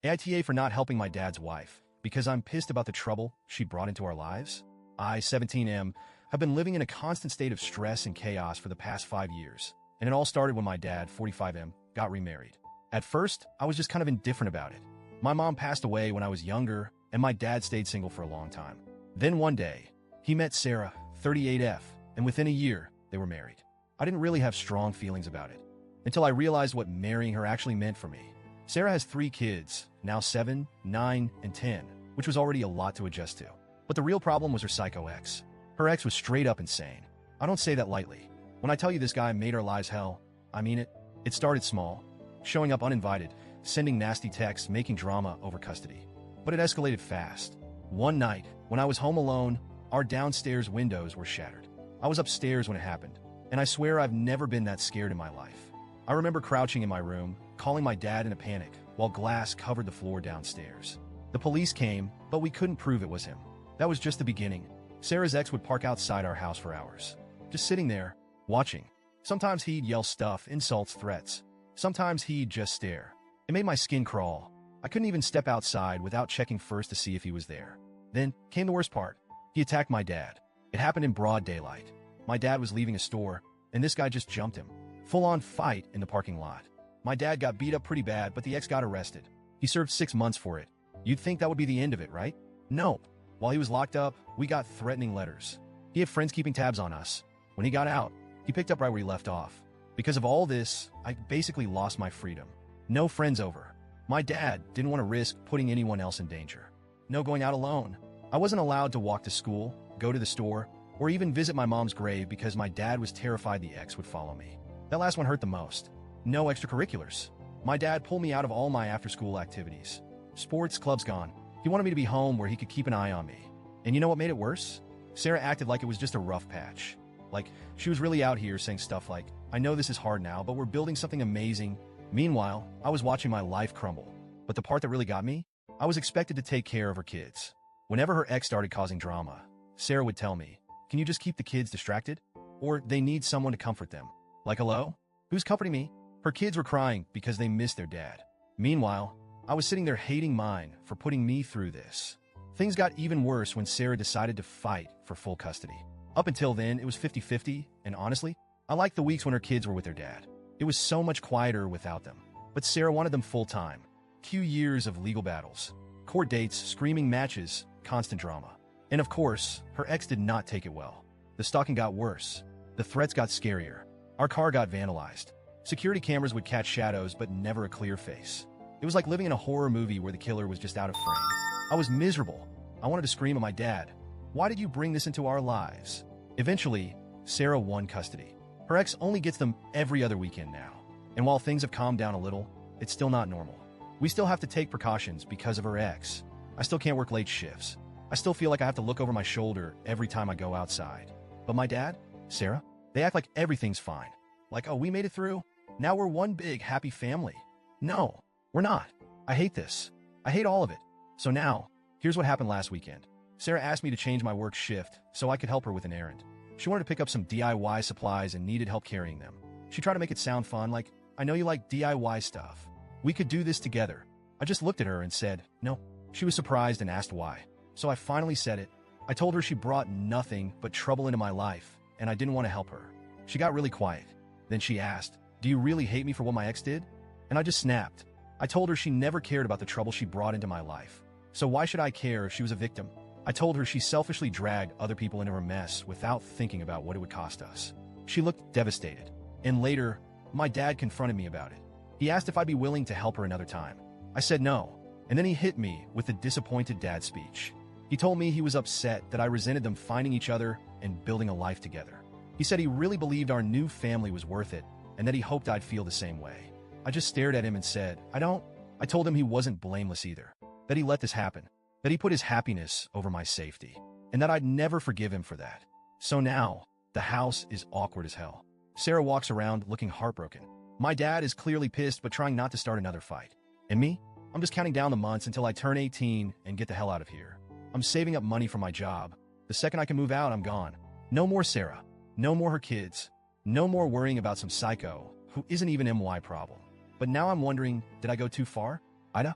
AITA for not helping my dad's wife, because I'm pissed about the trouble she brought into our lives. I, 17M, have been living in a constant state of stress and chaos for the past 5 years, and it all started when my dad, 45M, got remarried. At first, I was just kind of indifferent about it. My mom passed away when I was younger, and my dad stayed single for a long time. Then one day, he met Sarah, 38F, and within a year, they were married. I didn't really have strong feelings about it, until I realized what marrying her actually meant for me. Sarah has 3 kids, now 7, 9, and 10, which was already a lot to adjust to. But the real problem was her psycho ex. Her ex was straight up insane. I don't say that lightly. When I tell you this guy made our lives hell, I mean it. It started small, showing up uninvited, sending nasty texts, making drama over custody. But it escalated fast. One night, when I was home alone, our downstairs windows were shattered. I was upstairs when it happened, and I swear I've never been that scared in my life. I remember crouching in my room, calling my dad in a panic, while glass covered the floor downstairs. The police came, but we couldn't prove it was him. That was just the beginning. Sarah's ex would park outside our house for hours, just sitting there, watching. Sometimes he'd yell stuff, insults, threats. Sometimes he'd just stare. It made my skin crawl. I couldn't even step outside without checking first to see if he was there. Then came the worst part. He attacked my dad. It happened in broad daylight. My dad was leaving a store, and this guy just jumped him. Full-on fight in the parking lot. My dad got beat up pretty bad, but the ex got arrested. He served 6 months for it. You'd think that would be the end of it, right? No. While he was locked up, we got threatening letters. He had friends keeping tabs on us. When he got out, he picked up right where he left off. Because of all this, I basically lost my freedom. No friends over. My dad didn't want to risk putting anyone else in danger. No going out alone. I wasn't allowed to walk to school, go to the store, or even visit my mom's grave because my dad was terrified the ex would follow me. That last one hurt the most. No extracurriculars. My dad pulled me out of all my after-school activities. Sports, clubs gone. He wanted me to be home where he could keep an eye on me. And you know what made it worse? Sarah acted like it was just a rough patch. Like, she was really out here saying stuff like, I know this is hard now, but we're building something amazing. Meanwhile, I was watching my life crumble. But the part that really got me? I was expected to take care of her kids. Whenever her ex started causing drama, Sarah would tell me, can you just keep the kids distracted? Or they need someone to comfort them. Like, hello? Who's comforting me? Her kids were crying because they missed their dad. Meanwhile, I was sitting there hating mine for putting me through this. Things got even worse when Sarah decided to fight for full custody. Up until then, it was 50-50, and honestly, I liked the weeks when her kids were with their dad. It was so much quieter without them. But Sarah wanted them full-time. Few years of legal battles, court dates, screaming matches, constant drama. And of course, her ex did not take it well. The stalking got worse. The threats got scarier. Our car got vandalized. Security cameras would catch shadows, but never a clear face. It was like living in a horror movie where the killer was just out of frame. I was miserable. I wanted to scream at my dad. Why did you bring this into our lives? Eventually, Sarah won custody. Her ex only gets them every other weekend now. And while things have calmed down a little, it's still not normal. We still have to take precautions because of her ex. I still can't work late shifts. I still feel like I have to look over my shoulder every time I go outside. But my dad, Sarah, they act like everything's fine. Like, oh, we made it through. Now we're one big happy family. No, we're not. I hate this. I hate all of it. So now, here's what happened last weekend. Sarah asked me to change my work shift so I could help her with an errand. She wanted to pick up some DIY supplies and needed help carrying them. She tried to make it sound fun, like, I know you like DIY stuff. We could do this together. I just looked at her and said, no. She was surprised and asked why. So I finally said it. I told her she brought nothing but trouble into my life, and I didn't want to help her. She got really quiet. Then she asked, do you really hate me for what my ex did? And I just snapped. I told her she never cared about the trouble she brought into my life. So why should I care if she was a victim? I told her she selfishly dragged other people into her mess without thinking about what it would cost us. She looked devastated. And later, my dad confronted me about it. He asked if I'd be willing to help her another time. I said no. And then he hit me with the disappointed dad speech. He told me he was upset that I resented them finding each other and building a life together. He said he really believed our new family was worth it and that he hoped I'd feel the same way. I just stared at him and said, I don't. I told him he wasn't blameless either, that he let this happen, that he put his happiness over my safety, and that I'd never forgive him for that. So now, the house is awkward as hell. Sarah walks around looking heartbroken. My dad is clearly pissed but trying not to start another fight. And me? I'm just counting down the months until I turn 18 and get the hell out of here. I'm saving up money for my job. The second I can move out, I'm gone. No more Sarah. No more her kids. No more worrying about some psycho who isn't even MY problem. But now I'm wondering, did I go too far? AITA?